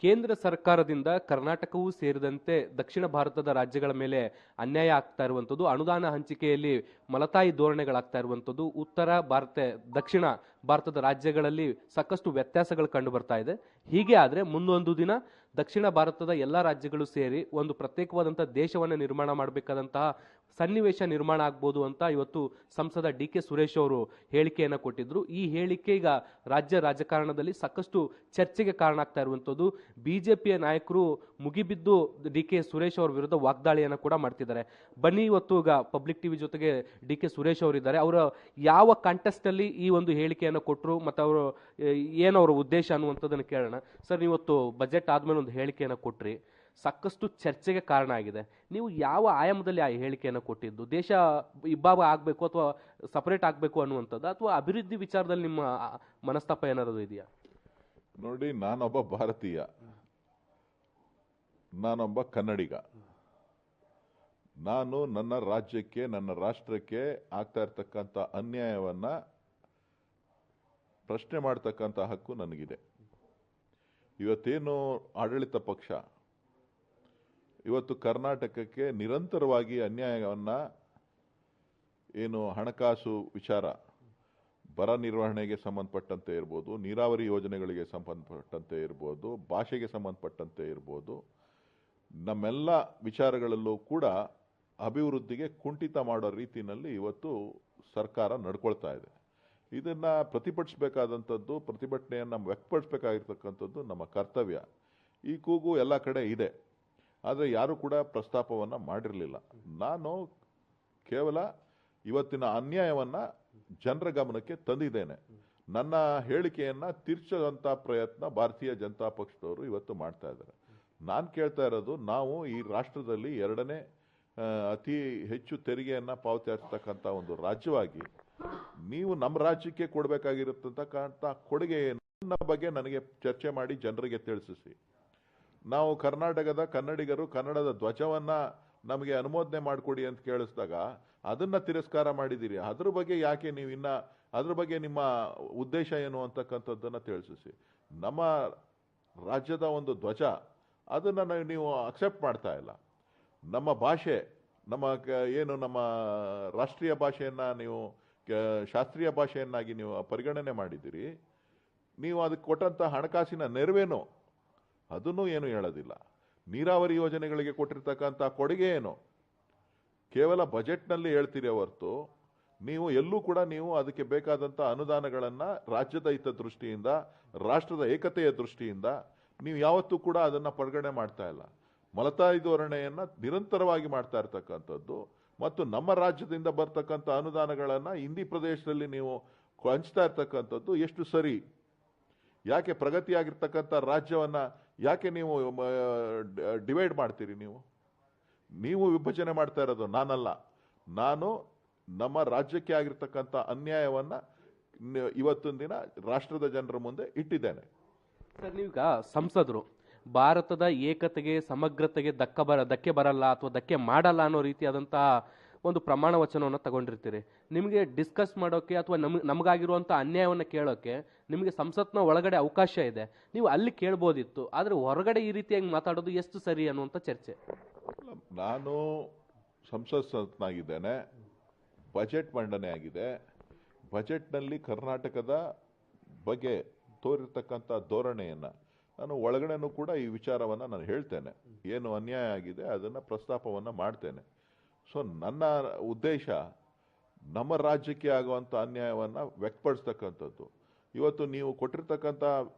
ಕೇಂದ್ರ ಸರ್ಕಾರದಿಂದ ಕರ್ನಾಟಕವೂ ಸೇರಿದಂತೆ ದಕ್ಷಿಣ ಭಾರತದ ರಾಜ್ಯಗಳ ಮೇಲೆ ಅನ್ಯಾಯ ಆಗ್ತಾ ಇರುವಂಥದ್ದು, ಅನುದಾನ ಹಂಚಿಕೆಯಲ್ಲಿ ಮಲತಾಯಿ ಧೋರಣೆಗಳಾಗ್ತಾ ಇರುವಂಥದ್ದು, ಉತ್ತರ ಭಾರತ ದಕ್ಷಿಣ ಭಾರತದ ರಾಜ್ಯಗಳಲ್ಲಿ ಸಾಕಷ್ಟು ವ್ಯತ್ಯಾಸಗಳು ಕಂಡು ಬರ್ತಾ ಇದೆ. ಹೀಗೆ ಆದರೆ ಮುಂದೊಂದು ದಿನ ದಕ್ಷಿಣ ಭಾರತದ ಎಲ್ಲ ರಾಜ್ಯಗಳು ಸೇರಿ ಒಂದು ಪ್ರತ್ಯೇಕವಾದಂತಹ ದೇಶವನ್ನು ನಿರ್ಮಾಣ ಮಾಡಬೇಕಾದಂತಹ ಸನ್ನಿವೇಶ ನಿರ್ಮಾಣ ಆಗ್ಬೋದು ಅಂತ ಇವತ್ತು ಸಂಸದ ಡಿ.ಕೆ. ಸುರೇಶ್ ಅವರು ಹೇಳಿಕೆಯನ್ನು ಕೊಟ್ಟಿದ್ರು. ಈ ಹೇಳಿಕೆ ಈಗ ರಾಜ್ಯ ರಾಜಕಾರಣದಲ್ಲಿ ಸಾಕಷ್ಟು ಚರ್ಚೆಗೆ ಕಾರಣ ಆಗ್ತಾ ಇರುವಂಥದ್ದು. ಬಿಜೆಪಿಯ ನಾಯಕರು ಮುಗಿಬಿದ್ದು ಡಿ.ಕೆ. ಸುರೇಶ್ ಅವರ ವಿರುದ್ಧ ವಾಗ್ದಾಳಿಯನ್ನು ಕೂಡ ಮಾಡ್ತಿದ್ದಾರೆ. ಬನ್ನಿ, ಇವತ್ತು ಈಗ ಪಬ್ಲಿಕ್ ಟಿವಿ ಜೊತೆಗೆ ಡಿ.ಕೆ. ಸುರೇಶ್ ಅವರಿದ್ದಾರೆ. ಅವರ ಯಾವ ಕಾಂಟೆಸ್ಟ್ ಅಲ್ಲಿ ಈ ಒಂದು ಹೇಳಿಕೆಯನ್ನು ಕೊಟ್ಟರು ಮತ್ತು ಅವರು ಏನು ಅವರ ಉದ್ದೇಶ ಅನ್ನುವಂಥದ್ದನ್ನು ಕೇಳೋಣ. ಸರ್, ನೀವತ್ತು ಬಜೆಟ್ ಆದ್ಮೇಲೆ ಒಂದು ಹೇಳಿಕೆಯನ್ನು ಕೊಟ್ರಿ, ಸಾಕಷ್ಟು ಚರ್ಚೆಗೆ ಕಾರಣ ಆಗಿದೆ. ನೀವು ಯಾವ ಆಯಾಮದಲ್ಲಿ ಆ ಹೇಳಿಕೆಯನ್ನು ಕೊಟ್ಟಿದ್ದು? ದೇಶ ಇಬ್ಬಾಗ ಆಗಬೇಕು ಅಥವಾ ಸಪರೇಟ್ ಆಗಬೇಕು ಅನ್ನುವಂಥದ್ದು, ಅಥವಾ ಅಭಿವೃದ್ಧಿ ವಿಚಾರದಲ್ಲಿ ನಿಮ್ಮ ಮನಸ್ತಾಪ ಏನಾದರೂ ಇದೆಯಾ? ನೋಡಿ, ನಾನೊಬ್ಬ ಭಾರತೀಯ, ನಾನೊಬ್ಬ ಕನ್ನಡಿಗ. ನಾನು ನನ್ನ ರಾಜ್ಯಕ್ಕೆ, ನನ್ನ ರಾಷ್ಟ್ರಕ್ಕೆ ಆಗ್ತಾ ಇರ್ತಕ್ಕಂಥ ಅನ್ಯಾಯವನ್ನ ಪ್ರಶ್ನೆ ಮಾಡ್ತಕ್ಕಂಥ ಹಕ್ಕು ನನಗಿದೆ. ಇವತ್ತೇನು ಆಡಳಿತ ಪಕ್ಷ ಇವತ್ತು ಕರ್ನಾಟಕಕ್ಕೆ ನಿರಂತರವಾಗಿ ಅನ್ಯಾಯವನ್ನ, ಏನು ಹಣಕಾಸು ವಿಚಾರ, ಬರ ನಿರ್ವಹಣೆಗೆ ಸಂಬಂಧಪಟ್ಟಂತೆ ಇರ್ಬೋದು, ನೀರಾವರಿ ಯೋಜನೆಗಳಿಗೆ ಸಂಬಂಧಪಟ್ಟಂತೆ ಇರ್ಬೋದು, ಭಾಷೆಗೆ ಸಂಬಂಧಪಟ್ಟಂತೆ ಇರ್ಬೋದು, ನಮ್ಮೆಲ್ಲ ವಿಚಾರಗಳಲ್ಲೂ ಕೂಡ ಅಭಿವೃದ್ಧಿಗೆ ಕುಂಠಿತ ಮಾಡೋ ರೀತಿಯಲ್ಲಿ ಇವತ್ತು ಸರ್ಕಾರ ನಡ್ಕೊಳ್ತಾ ಇದೆ. ಇದನ್ನ ಪ್ರತಿಭಟಿಸಬೇಕಾದಂಥದ್ದು, ಪ್ರತಿಭಟನೆಯನ್ನು ವ್ಯಕ್ತಪಡಿಸಬೇಕಾಗಿರ್ತಕ್ಕಂಥದ್ದು ನಮ್ಮ ಕರ್ತವ್ಯ. ಈ ಕೂಗು ಎಲ್ಲ ಕಡೆ ಇದೆ, ಆದರೆ ಯಾರು ಕೂಡ ಪ್ರಸ್ತಾಪವನ್ನು ಮಾಡಿರಲಿಲ್ಲ. ನಾನು ಕೇವಲ ಇವತ್ತಿನ ಅನ್ಯಾಯವನ್ನ ಜನರ ಗಮನಕ್ಕೆ ತಂದಿದ್ದೇನೆ. ನನ್ನ ಹೇಳಿಕೆಯನ್ನ ತಿರ್ಚುವಂತ ಪ್ರಯತ್ನ ಭಾರತೀಯ ಜನತಾ ಪಕ್ಷದವರು ಇವತ್ತು ಮಾಡ್ತಾ ಇದ್ದಾರೆ. ನಾನು ಕೇಳ್ತಾ ಇರೋದು, ನಾವು ಈ ರಾಷ್ಟ್ರದಲ್ಲಿ ಎರಡನೇ ಅತಿ ಹೆಚ್ಚು ತೆರಿಗೆಯನ್ನ ಪಾವತಿಸ್ತಕ್ಕಂಥ ಒಂದು ರಾಜ್ಯವಾಗಿ ನೀವು ನಮ್ಮ ರಾಜ್ಯಕ್ಕೆ ಕೊಡಬೇಕಾಗಿರತಕ್ಕಂಥ ಕೊಡುಗೆ ನನ್ನ ಬಗ್ಗೆ ನನಗೆ ಚರ್ಚೆ ಮಾಡಿ ಜನರಿಗೆ ತಿಳಿಸಿ. ನಾವು ಕರ್ನಾಟಕದ ಕನ್ನಡಿಗರು ಕನ್ನಡದ ಧ್ವಜವನ್ನ ನಮಗೆ ಅನುಮೋದನೆ ಮಾಡಿಕೊಡಿ ಅಂತ ಕೇಳಿಸಿದಾಗ ಅದನ್ನ ತಿರಸ್ಕಾರ ಮಾಡಿದ್ದೀರಿ. ಅದ್ರ ಬಗ್ಗೆ ಯಾಕೆ ನೀವು ಅದ್ರ ಬಗ್ಗೆ ನಿಮ್ಮ ಉದ್ದೇಶ ಏನು ಅಂತಕ್ಕಂಥದ್ದನ್ನ ತಿಳಿಸಿ. ನಮ್ಮ ರಾಜ್ಯದ ಒಂದು ಧ್ವಜ ಅದನ್ನ ನೀವು ಅಕ್ಸೆಪ್ಟ್ ಮಾಡ್ತಾ ಇಲ್ಲ. ನಮ್ಮ ಭಾಷೆ, ನಮ್ಮ ರಾಷ್ಟ್ರೀಯ ಭಾಷೆಯನ್ನ ನೀವು ಶಾಸ್ತ್ರೀಯ ಭಾಷೆಯನ್ನಾಗಿ ನೀವು ಪರಿಗಣನೆ ಮಾಡಿದ್ದೀರಿ. ನೀವು ಅದಕ್ಕೆ ಕೊಟ್ಟಂತ ಹಣಕಾಸಿನ ನೆರವೇನು ಅದನ್ನು ಏನು ಹೇಳೋದಿಲ್ಲ. ನೀರಾವರಿ ಯೋಜನೆಗಳಿಗೆ ಕೊಟ್ಟಿರ್ತಕ್ಕಂಥ ಕೊಡುಗೆ ಏನು ಕೇವಲ ಬಜೆಟ್ನಲ್ಲಿ ಹೇಳ್ತೀರಿ ಹೊರತು ನೀವು ಎಲ್ಲೂ ಕೂಡ ನೀವು ಅದಕ್ಕೆ ಬೇಕಾದಂಥ ಅನುದಾನಗಳನ್ನು ರಾಜ್ಯದ ಹಿತದೃಷ್ಟಿಯಿಂದ, ರಾಷ್ಟ್ರದ ಏಕತೆಯ ದೃಷ್ಟಿಯಿಂದ ನೀವು ಯಾವತ್ತೂ ಕೂಡ ಅದನ್ನು ಪರಿಗಣನೆ ಮಾಡ್ತಾ ಇಲ್ಲ. ಮಲತಾಯಿ ಧೋರಣೆಯನ್ನು ನಿರಂತರವಾಗಿ ಮಾಡ್ತಾ ಇರ್ತಕ್ಕಂಥದ್ದು ಮತ್ತು ನಮ್ಮ ರಾಜ್ಯದಿಂದ ಬರ್ತಕ್ಕಂಥ ಅನುದಾನಗಳನ್ನು ಹಿಂದಿ ಪ್ರದೇಶದಲ್ಲಿ ನೀವು ಹಂಚ್ತಾ ಇರ್ತಕ್ಕಂಥದ್ದು ಎಷ್ಟು ಸರಿ? ಯಾಕೆ ಪ್ರಗತಿಯಾಗಿರ್ತಕ್ಕಂಥ ರಾಜ್ಯವನ್ನ ಯಾಕೆ ನೀವು ಡಿವೈಡ್ ಮಾಡ್ತೀರಿ? ನೀವು ವಿಭಜನೆ ಮಾಡ್ತಾ ಇರೋದು ನಾನಲ್ಲ. ನಾನು ನಮ್ಮ ರಾಜ್ಯಕ್ಕೆ ಆಗಿರ್ತಕ್ಕಂಥ ಅನ್ಯಾಯವನ್ನ ಇವತ್ತಿನ ದಿನ ರಾಷ್ಟ್ರದ ಜನರ ಮುಂದೆ ಇಟ್ಟಿದ್ದೇನೆ. ಸರ್, ನೀವೀಗ ಸಂಸದರು ಭಾರತದ ಏಕತೆಗೆ, ಸಮಗ್ರತೆಗೆ ಧಕ್ಕೆ ಬರಲ್ಲ ಅಥವಾ ಧಕ್ಕೆ ಮಾಡಲ್ಲ ಅನ್ನೋ ರೀತಿಯಾದಂತಹ ಒಂದು ಪ್ರಮಾಣ ವಚನವನ್ನು ತಗೊಂಡಿರ್ತೀರಿ. ನಿಮಗೆ ಡಿಸ್ಕಸ್ ಮಾಡೋಕೆ ಅಥವಾ ನಮಗಾಗಿರುವಂಥ ಅನ್ಯಾಯವನ್ನು ಕೇಳೋಕೆ ನಿಮಗೆ ಸಂಸತ್ನ ಒಳಗಡೆ ಅವಕಾಶ ಇದೆ, ನೀವು ಅಲ್ಲಿ ಕೇಳ್ಬೋದಿತ್ತು. ಆದರೆ ಹೊರಗಡೆ ಈ ರೀತಿಯಾಗಿ ಮಾತಾಡೋದು ಎಷ್ಟು ಸರಿ ಅನ್ನುವಂಥ ಚರ್ಚೆ. ನಾನು ಸಂಸತ್ ಸದಸ್ಯನಾಗಿದ್ದೇನೆ, ಬಜೆಟ್ ಮಂಡನೆ ಆಗಿದೆ. ಬಜೆಟ್ನಲ್ಲಿ ಕರ್ನಾಟಕದ ಬಗ್ಗೆ ತೋರಿರ್ತಕ್ಕಂಥ ಧೋರಣೆಯನ್ನು ನಾನು ಒಳಗಡೆನೂ ಕೂಡ ಈ ವಿಚಾರವನ್ನು ನಾನು ಹೇಳ್ತೇನೆ. ಏನು ಅನ್ಯಾಯ ಆಗಿದೆ ಅದನ್ನು ಪ್ರಸ್ತಾಪವನ್ನು ಮಾಡ್ತೇನೆ. ಸೊ ನನ್ನ ಉದ್ದೇಶ ನಮ್ಮ ರಾಜ್ಯಕ್ಕೆ ಆಗುವಂಥ ಅನ್ಯಾಯವನ್ನು ವ್ಯಕ್ತಪಡಿಸ್ತಕ್ಕಂಥದ್ದು. ಇವತ್ತು ನೀವು ಕೊಟ್ಟಿರ್ತಕ್ಕಂಥ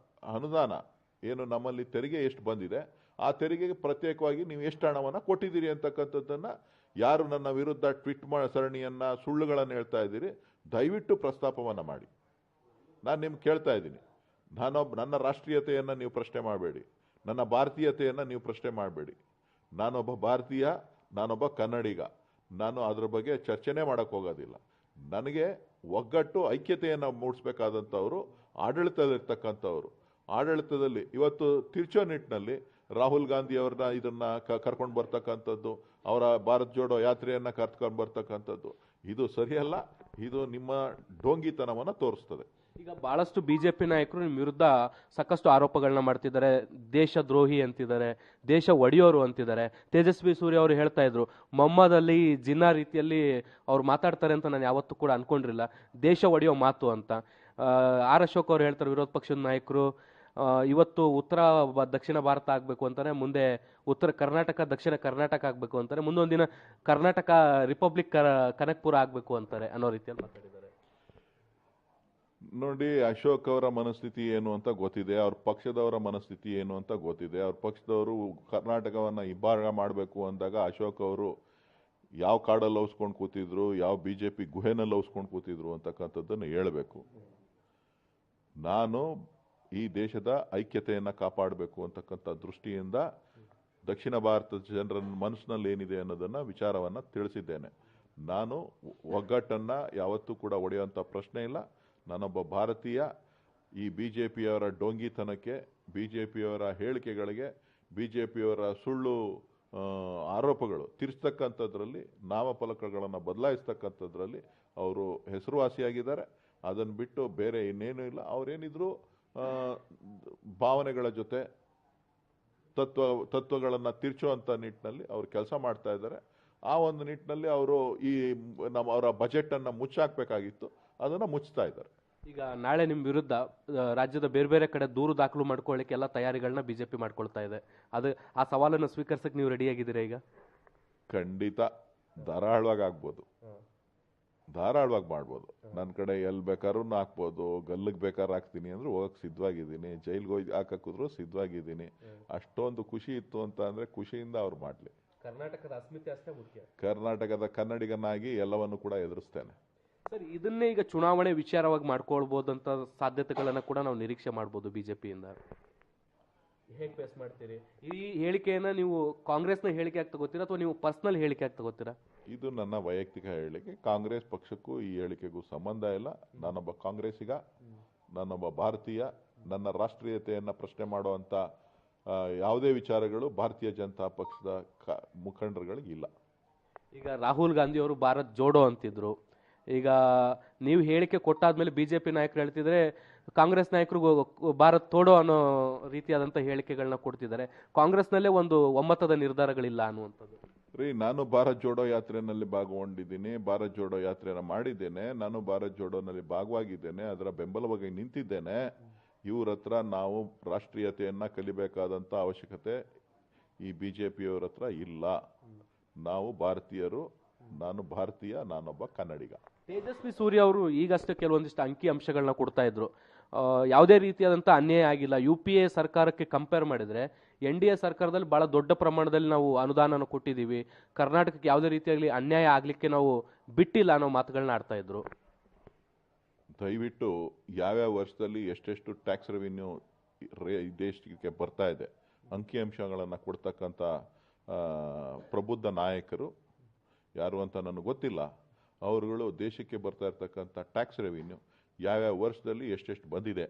ಅನುದಾನ ಏನು, ನಮ್ಮಲ್ಲಿ ತೆರಿಗೆ ಎಷ್ಟು ಬಂದಿದೆ, ಆ ತೆರಿಗೆಗೆ ಪ್ರತ್ಯೇಕವಾಗಿ ನೀವು ಎಷ್ಟು ಹಣವನ್ನು ಕೊಟ್ಟಿದ್ದೀರಿ ಅಂತಕ್ಕಂಥದ್ದನ್ನು ಯಾರು ನನ್ನ ವಿರುದ್ಧ ಟ್ವೀಟ್ ಸರಣಿಯನ್ನು ಸುಳ್ಳುಗಳನ್ನು ಹೇಳ್ತಾ ಇದ್ದೀರಿ, ದಯವಿಟ್ಟು ಪ್ರಸ್ತಾಪವನ್ನು ಮಾಡಿ. ನಾನು ನಿಮ್ಗೆ ಕೇಳ್ತಾ ಇದ್ದೀನಿ, ನನ್ನ ರಾಷ್ಟ್ರೀಯತೆಯನ್ನು ನೀವು ಪ್ರಶ್ನೆ ಮಾಡಬೇಡಿ, ನನ್ನ ಭಾರತೀಯತೆಯನ್ನು ನೀವು ಪ್ರಶ್ನೆ ಮಾಡಬೇಡಿ. ನಾನೊಬ್ಬ ಭಾರತೀಯ, ನಾನೊಬ್ಬ ಕನ್ನಡಿಗ. ನಾನು ಅದ್ರ ಬಗ್ಗೆ ಚರ್ಚೆನೇ ಮಾಡೋಕ್ಕೆ ಹೋಗೋದಿಲ್ಲ. ನನಗೆ ಒಗ್ಗಟ್ಟು, ಐಕ್ಯತೆಯನ್ನು ಮೂಡಿಸ್ಬೇಕಾದಂಥವ್ರು ಆಡಳಿತದಲ್ಲಿರ್ತಕ್ಕಂಥವ್ರು. ಆಡಳಿತದಲ್ಲಿ ಇವತ್ತು ತಿರ್ಚೋ ನಿಟ್ಟಿನಲ್ಲಿ ರಾಹುಲ್ ಗಾಂಧಿ ಅವ್ರನ್ನ ಇದನ್ನ ಕರ್ಕೊಂಡು ಬರ್ತಕ್ಕಂಥದ್ದು, ಅವರ ಭಾರತ್ ಜೋಡೋ ಯಾತ್ರೆಯನ್ನ ಕರ್ಕೊಂಡು ಬರ್ತಕ್ಕಂಥದ್ದು ಇದು ಸರಿಯಲ್ಲ. ಇದು ನಿಮ್ಮ ಡೋಂಗಿತನವನ್ನು ತೋರಿಸ್ತದೆ. ಈಗ ಬಹಳಷ್ಟು ಬಿಜೆಪಿ ನಾಯಕರು ನಿಮ್ಮ ವಿರುದ್ಧ ಸಾಕಷ್ಟು ಆರೋಪಗಳನ್ನ ಮಾಡ್ತಿದ್ದಾರೆ, ದೇಶ ದ್ರೋಹಿ ಅಂತಿದ್ದಾರೆ, ದೇಶ ಒಡೆಯೋರು ಅಂತಿದ್ದಾರೆ. ತೇಜಸ್ವಿ ಸೂರ್ಯ ಅವರು ಹೇಳ್ತಾ ಇದ್ರು, ಮೊಹಮ್ಮದಲ್ಲಿ ಜಿನ್ನಾ ರೀತಿಯಲ್ಲಿ ಅವ್ರು ಮಾತಾಡ್ತಾರೆ ಅಂತ ನಾನು ಯಾವತ್ತೂ ಕೂಡ ಅನ್ಕೊಂಡಿರಲಿಲ್ಲ, ದೇಶ ಒಡೆಯೋ ಮಾತು ಅಂತ. ಆರ್ ಅಶೋಕ್ ಅವರು ಹೇಳ್ತಾರೆ, ವಿರೋಧ ಪಕ್ಷದ ನಾಯಕರು, ಇವತ್ತು ದಕ್ಷಿಣ ಭಾರತ ಆಗಬೇಕು ಅಂತಾರೆ, ಮುಂದೆ ಉತ್ತರ ಕರ್ನಾಟಕ ದಕ್ಷಿಣ ಕರ್ನಾಟಕ ಆಗಬೇಕು ಅಂತಾರೆ, ಮುಂದೊಂದು ದಿನ ಕರ್ನಾಟಕ ರಿಪಬ್ಲಿಕ್ ಕನಕ್ಪುರ ಆಗಬೇಕು ಅಂತಾರೆ ಅನ್ನೋ ರೀತಿಯಲ್ಲಿ ಮಾತಾಡಿದ್ದಾರೆ. ನೋಡಿ, ಅಶೋಕ್ ಅವರ ಮನಸ್ಥಿತಿ ಏನು ಅಂತ ಗೊತ್ತಿದೆ, ಅವ್ರ ಪಕ್ಷದವರ ಮನಸ್ಥಿತಿ ಏನು ಅಂತ ಗೊತ್ತಿದೆ. ಅವ್ರ ಪಕ್ಷದವರು ಕರ್ನಾಟಕವನ್ನ ಇಬ್ಬಾಗ ಮಾಡಬೇಕು ಅಂದಾಗ ಅಶೋಕ್ ಅವರು ಯಾವ ಕಾಡಲ್ಲಿ ಲೌಸ್ಕೊಂಡು ಕೂತಿದ್ರು, ಯಾವ ಬಿಜೆಪಿ ಗುಹೆನಲ್ಲಿ ಲೌಸ್ಕೊಂಡು ಕೂತಿದ್ರು ಅಂತಕ್ಕಂಥದ್ದನ್ನು ಹೇಳಬೇಕು. ನಾನು ಈ ದೇಶದ ಐಕ್ಯತೆಯನ್ನ ಕಾಪಾಡಬೇಕು ಅಂತಕ್ಕಂಥ ದೃಷ್ಟಿಯಿಂದ ದಕ್ಷಿಣ ಭಾರತದ ಜನರ ಮನಸ್ಸಿನಲ್ಲಿ ಏನಿದೆ ಅನ್ನೋದನ್ನ ವಿಚಾರವನ್ನ ತಿಳಿಸಿದ್ದೇನೆ. ನಾನು ಒಗ್ಗಟ್ಟನ್ನ ಯಾವತ್ತೂ ಕೂಡ ಒಡೆಯುವಂಥ ಪ್ರಶ್ನೆ ಇಲ್ಲ. ನಾನೊಬ್ಬ ಭಾರತೀಯ. ಈ ಬಿಜೆಪಿಯವರ ಡೊಂಗಿತನಕ್ಕೆ, ಬಿಜೆಪಿಯವರ ಹೇಳಿಕೆಗಳಿಗೆ, ಬಿಜೆಪಿಯವರ ಸುಳ್ಳು ಆರೋಪಗಳು ತಿರ್ಸ್ತಕ್ಕಂಥದ್ರಲ್ಲಿ, ನಾಮಫಲಕಗಳನ್ನು ಬದಲಾಯಿಸ್ತಕ್ಕಂಥದ್ರಲ್ಲಿ ಅವರು ಹೆಸರುವಾಸಿಯಾಗಿದ್ದಾರೆ. ಅದನ್ನು ಬಿಟ್ಟು ಬೇರೆ ಇನ್ನೇನು ಇಲ್ಲ. ಅವರೇನಿದ್ರು ಭಾವನೆಗಳ ಜೊತೆ ತತ್ವಗಳನ್ನು ತಿರ್ಚುವಂಥ ನಿಟ್ಟಿನಲ್ಲಿ ಅವರು ಕೆಲಸ ಮಾಡ್ತಾ ಇದ್ದಾರೆ. ಆ ಒಂದು ನಿಟ್ಟಿನಲ್ಲಿ ಅವರು ಅವರ ಬಜೆಟನ್ನು ಮುಚ್ಚಾಕಬೇಕಾಗಿತ್ತು, ಅದನ್ನು ಮುಚ್ತಾ ಇದ್ದಾರೆ. ಈಗ ನಾಳೆ ನಿಮ್ಮ ವಿರುದ್ಧ ರಾಜ್ಯದ ಬೇರೆ ಬೇರೆ ಕಡೆ ದೂರು ದಾಖಲು ಮಾಡ್ಕೊಳ್ಳಿಕ್ಕೆ ಎಲ್ಲ ತಯಾರಿಗಳನ್ನ ಬಿಜೆಪಿ ಮಾಡ್ಕೊಳ್ತಾ ಇದೆ. ಆ ಸವಾಲನ್ನು ಸ್ವೀಕರಿಸಕ್ಕೆ ನೀವು ರೆಡಿಯಾಗಿದ್ದೀರಾ? ಈಗ ಖಂಡಿತ ಧಾರಾಳವಾಗಿ ಆಗ್ಬೋದು, ಧಾರಾಳವಾಗಿ ಮಾಡ್ಬೋದು. ನನ್ನ ಕಡೆ ಎಲ್ಲಿ ಬೇಕಾದ್ರೂ ಹಾಕ್ಬೋದು, ಗಲ್ಲಿಗೆ ಬೇಕಾದ್ರೆ ಹಾಕ್ತೀನಿ ಅಂದ್ರೆ ಹೋಗಕ್ಕೆ ಸಿದ್ಧವಾಗಿದ್ದೀನಿ, ಜೈಲ್ಗೆ ಹೋಗಿ ಹಾಕಿದ್ರು ಸಿದ್ಧವಾಗಿದ್ದೀನಿ. ಅಷ್ಟೊಂದು ಖುಷಿ ಇತ್ತು ಅಂತ ಅಂದ್ರೆ ಖುಷಿಯಿಂದ ಅವ್ರು ಮಾಡಲಿ. ಕರ್ನಾಟಕದ ಅಸ್ಮಿತೆ ಅಷ್ಟೇ ಮುಖ್ಯ. ಕರ್ನಾಟಕದ ಕನ್ನಡಿಗನಾಗಿ ಎಲ್ಲವನ್ನು ಕೂಡ ಎದುರಿಸ್ತೇನೆ. ಸರ್, ಇದನ್ನೇ ಈಗ ಚುನಾವಣೆ ವಿಚಾರವಾಗಿ ಮಾಡ್ಕೊಳ್ಬಹುದಂತ ಸಾಧ್ಯತೆಗಳನ್ನ ಕೂಡ ನಾವು ನಿರೀಕ್ಷೆ ಮಾಡ್ಬೋದು ಬಿಜೆಪಿಯಿಂದ. ಹೇಗೆ ಫೇಸ್ ಮಾಡ್ತೀರಿ ಈ ಹೇಳಿಕೆಯನ್ನ? ನೀವು ಕಾಂಗ್ರೆಸ್ನ ಹೇಳಿಕೆ ಆಗಿ ತಗೋತೀರಾ ಅಥವಾ ನೀವು ಪರ್ಸನಲ್ ಹೇಳಿಕೆ ಆಗಿ ತಗೋತೀರಾ? ಇದು ನನ್ನ ವೈಯಕ್ತಿಕ ಹೇಳಿಕೆ. ಕಾಂಗ್ರೆಸ್ ಪಕ್ಷಕ್ಕೂ ಈ ಹೇಳಿಕೆಗೂ ಸಂಬಂಧ ಇಲ್ಲ. ನಾನೊಬ್ಬ ಕಾಂಗ್ರೆಸ್ಸಿಗ, ನಾನೊಬ್ಬ ಭಾರತೀಯ. ನನ್ನ ರಾಷ್ಟ್ರೀಯತೆಯನ್ನ ಪ್ರಶ್ನೆ ಮಾಡುವಂತ ಯಾವುದೇ ವಿಚಾರಗಳು ಭಾರತೀಯ ಜನತಾ ಪಕ್ಷದ ಮುಖಂಡರುಗಳಿಗಿಲ್ಲ. ಈಗ ರಾಹುಲ್ ಗಾಂಧಿ ಅವರು ಭಾರತ್ ಜೋಡೋ ಅಂತಿದ್ರು. ಈಗ ನೀವು ಹೇಳಿಕೆ ಕೊಟ್ಟಾದ್ಮೇಲೆ ಬಿಜೆಪಿ ನಾಯಕರು ಹೇಳ್ತಿದ್ರೆ ಕಾಂಗ್ರೆಸ್ ನಾಯಕರು ಭಾರತ್ ತೋಡೋ ಅನ್ನೋ ರೀತಿಯಾದಂಥ ಹೇಳಿಕೆಗಳನ್ನ ಕೊಡ್ತಿದ್ದಾರೆ. ಕಾಂಗ್ರೆಸ್ನಲ್ಲೇ ಒಂದು ಒಮ್ಮತದ ನಿರ್ಧಾರಗಳಿಲ್ಲ ಅನ್ನುವಂಥದ್ದು. ನಾನು ಭಾರತ್ ಜೋಡೋ ಯಾತ್ರೆಯಲ್ಲಿ ಭಾಗಗೊಂಡಿದ್ದೀನಿ, ಭಾರತ್ ಜೋಡೋ ಯಾತ್ರೆಯನ್ನು ಮಾಡಿದ್ದೇನೆ, ನಾನು ಭಾರತ್ ಜೋಡೋನಲ್ಲಿ ಭಾಗವಾಗಿದ್ದೇನೆ, ಅದರ ಬೆಂಬಲವಾಗಿ ನಿಂತಿದ್ದೇನೆ. ಇವ್ರ ಹತ್ರ ನಾವು ರಾಷ್ಟ್ರೀಯತೆಯನ್ನ ಕಲಿಬೇಕಾದಂಥ ಅವಶ್ಯಕತೆ ಈ ಬಿಜೆಪಿಯವರ ಹತ್ರ ಇಲ್ಲ. ನಾವು ಭಾರತೀಯರು, ನಾನು ಭಾರತೀಯ, ನಾನೊಬ್ಬ ಕನ್ನಡಿಗ. ತೇಜಸ್ವಿ ಸೂರ್ಯ ಅವರು ಈಗಷ್ಟೇ ಕೆಲವೊಂದಿಷ್ಟು ಅಂಕಿ ಅಂಶಗಳನ್ನ ಕೊಡ್ತಾ ಇದ್ರು. ಯಾವುದೇ ರೀತಿಯಾದಂಥ ಅನ್ಯಾಯ ಆಗಿಲ್ಲ. UPA ಸರ್ಕಾರಕ್ಕೆ ಕಂಪೇರ್ ಮಾಡಿದ್ರೆ NDA ಸರ್ಕಾರದಲ್ಲಿ ಬಹಳ ದೊಡ್ಡ ಪ್ರಮಾಣದಲ್ಲಿ ನಾವು ಅನುದಾನ ಕೊಟ್ಟಿದ್ದೀವಿ, ಕರ್ನಾಟಕಕ್ಕೆ ಯಾವುದೇ ರೀತಿಯಾಗಲಿ ಅನ್ಯಾಯ ಆಗ್ಲಿಕ್ಕೆ ನಾವು ಬಿಟ್ಟಿಲ್ಲ ಅನ್ನೋ ಮಾತುಗಳನ್ನ ಆಡ್ತಾ ಇದ್ರು. ದಯವಿಟ್ಟು ಯಾವ್ಯಾವ ವರ್ಷದಲ್ಲಿ ಎಷ್ಟೆಷ್ಟು ಟ್ಯಾಕ್ಸ್ ರೆವಿನ್ಯೂ ದೇಶಕ್ಕೆ ಬರ್ತಾ ಇದೆ ಅಂಕಿಅಂಶಗಳನ್ನು ಕೊಡ್ತಕ್ಕಂಥ ಪ್ರಬುದ್ಧ ನಾಯಕರು ಯಾರು ಅಂತ ನನಗೆ ಗೊತ್ತಿಲ್ಲ. ಅವರುಗಳು ದೇಶಕ್ಕೆ ಬರ್ತಾ ಇರ್ತಕ್ಕಂಥ ಟ್ಯಾಕ್ಸ್ ರೆವಿನ್ಯೂ ಯಾವ್ಯಾವ ವರ್ಷದಲ್ಲಿ ಎಷ್ಟೆಷ್ಟು ಬಂದಿದೆ,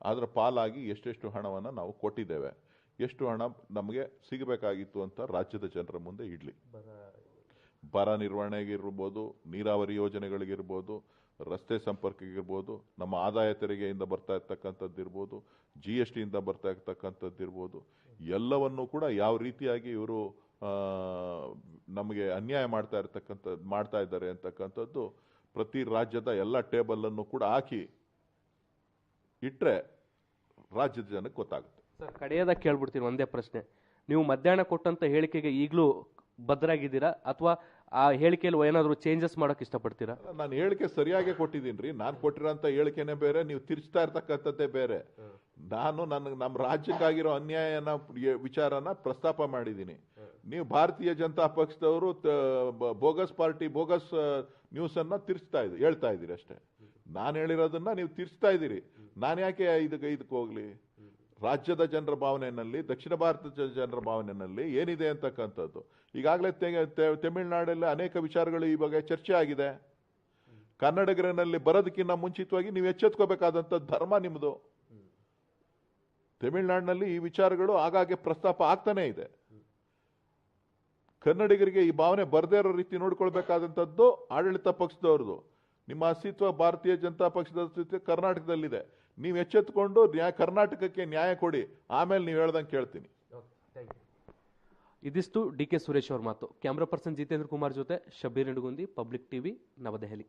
ಅದರ ಪಾಲಾಗಿ ಎಷ್ಟೆಷ್ಟು ಹಣವನ್ನು ನಾವು ಕೊಟ್ಟಿದ್ದೇವೆ, ಎಷ್ಟು ಹಣ ನಮಗೆ ಸಿಗಬೇಕಾಗಿತ್ತು ಅಂತ ರಾಜ್ಯದ ಜನರ ಮುಂದೆ ಇಡಲಿ. ಬರ ನಿರ್ವಹಣೆಗಿರ್ಬೋದು, ನೀರಾವರಿ ಯೋಜನೆಗಳಿಗಿರ್ಬೋದು, ರಸ್ತೆ ಸಂಪರ್ಕಕ್ಕಿರ್ಬೋದು, ನಮ್ಮ ಆದಾಯ ತೆರಿಗೆಯಿಂದ ಬರ್ತಾ ಇರ್ತಕ್ಕಂಥದ್ದಿರ್ಬೋದು, GSTಯಿಂದ ಬರ್ತಾ ಇರ್ತಕ್ಕಂಥದ್ದಿರ್ಬೋದು, ಎಲ್ಲವನ್ನೂ ಕೂಡ ಯಾವ ರೀತಿಯಾಗಿ ಇವರು ನಮಗೆ ಅನ್ಯಾಯ ಮಾಡ್ತಾ ಇದ್ದಾರೆ ಅಂತಕ್ಕಂಥದ್ದು ಪ್ರತಿ ರಾಜ್ಯದ ಎಲ್ಲ ಟೇಬಲನ್ನು ಕೂಡ ಹಾಕಿ ಇಟ್ಟರೆ ರಾಜ್ಯದ ಜನಕ್ಕೆ ಗೊತ್ತಾಗುತ್ತೆ. ಸರ್, ಕಡೆಯದಾಗ ಕೇಳ್ಬಿಡ್ತೀನಿ ಒಂದೇ ಪ್ರಶ್ನೆ. ನೀವು ಮಧ್ಯಾಹ್ನ ಕೊಟ್ಟಂತ ಹೇಳಿಕೆಗೆ ಈಗಲೂ ಭದ್ರಾಗಿದ್ದೀರಾ ಅಥವಾ ಆ ಹೇಳಿಕೆಯಲ್ಲಿ ಏನಾದರೂ ಚೇಂಜಸ್ ಮಾಡೋಕೆ ಇಷ್ಟಪಡ್ತೀರಾ? ನಾನು ಹೇಳಿಕೆ ಸರಿಯಾಗಿ ಕೊಟ್ಟಿದ್ದೀನಿ. ನಾನು ಕೊಟ್ಟಿರೋಂಥ ಹೇಳಿಕೆನೇ ಬೇರೆ, ನೀವು ತಿರ್ಚ್ತಾ ಇರ್ತಕ್ಕಂಥದ್ದೇ ಬೇರೆ. ನಾನು ನಮ್ಮ ರಾಜ್ಯಕ್ಕಾಗಿರೋ ಅನ್ಯಾಯನ ವಿಚಾರನ ಪ್ರಸ್ತಾಪ ಮಾಡಿದ್ದೀನಿ. ನೀವು ಭಾರತೀಯ ಜನತಾ ಪಕ್ಷದವರು ಬೋಗಸ್ ಪಾರ್ಟಿ, ಬೋಗಸ್ ನ್ಯೂಸ್ ಅನ್ನ ಹೇಳ್ತಾ ಇದ್ದೀರಿ ಅಷ್ಟೇ. ನಾನು ಹೇಳಿರೋದನ್ನ ನೀವು ತಿರ್ಚ್ತಾ ಇದ್ದೀರಿ. ನಾನು ಯಾಕೆ ಇದಕ್ಕೆ ಹೋಗ್ಲಿ? ರಾಜ್ಯದ ಜನರ ಭಾವನೆಯಲ್ಲಿ, ದಕ್ಷಿಣ ಭಾರತದ ಜನರ ಭಾವನೆಯಲ್ಲಿ ಏನಿದೆ ಅಂತಕ್ಕಂಥದ್ದು ಈಗಾಗಲೇ ತಮಿಳುನಾಡಲ್ಲಿ ಅನೇಕ ವಿಚಾರಗಳು ಈ ಬಗ್ಗೆ ಚರ್ಚೆ ಆಗಿದೆ. ಕನ್ನಡಿಗರಲ್ಲಿ ಬರೋದಕ್ಕಿಂತ ಮುಂಚಿತವಾಗಿ ನೀವು ಎಚ್ಚೆತ್ಕೋಬೇಕಾದಂಥ ಧರ್ಮ ನಿಮ್ಮದು. ತಮಿಳುನಾಡಿನಲ್ಲಿ ಈ ವಿಚಾರಗಳು ಆಗಾಗ್ಗೆ ಪ್ರಸ್ತಾಪ ಆಗ್ತಾನೆ ಇದೆ. ಕನ್ನಡಿಗರಿಗೆ ಈ ಭಾವನೆ ಬರದೇ ಇರೋ ರೀತಿ ನೋಡ್ಕೊಳ್ಬೇಕಾದಂಥದ್ದು ಆಡಳಿತ ಪಕ್ಷದವ್ರದ್ದು. ನಿಮ್ಮ ಅಸ್ತಿತ್ವ ಭಾರತೀಯ ಜನತಾ ಪಕ್ಷದ ಅಸ್ತಿತ್ವ ಕರ್ನಾಟಕದಲ್ಲಿದೆ. ನೀವು ಎಚ್ಚೆತ್ತುಕೊಂಡು ಕರ್ನಾಟಕಕ್ಕೆ ನ್ಯಾಯ ಕೊಡಿ, ಆಮೇಲೆ ನೀವು ಹೇಳ್ದಂಗೆ ಕೇಳ್ತೀನಿ. ಇದಿಷ್ಟು ಡಿ ಕೆ ಸುರೇಶ್ ಅವ್ರ ಮಾತು. ಕ್ಯಾಮ್ರಾ ಪರ್ಸನ್ ಜಿತೇಂದ್ರ ಕುಮಾರ್ ಜೊತೆ ಶಬೀರ್ ನಿಡಗುಂದಿ, ಪಬ್ಲಿಕ್ ಟಿವಿ, ನವದೆಹಲಿ.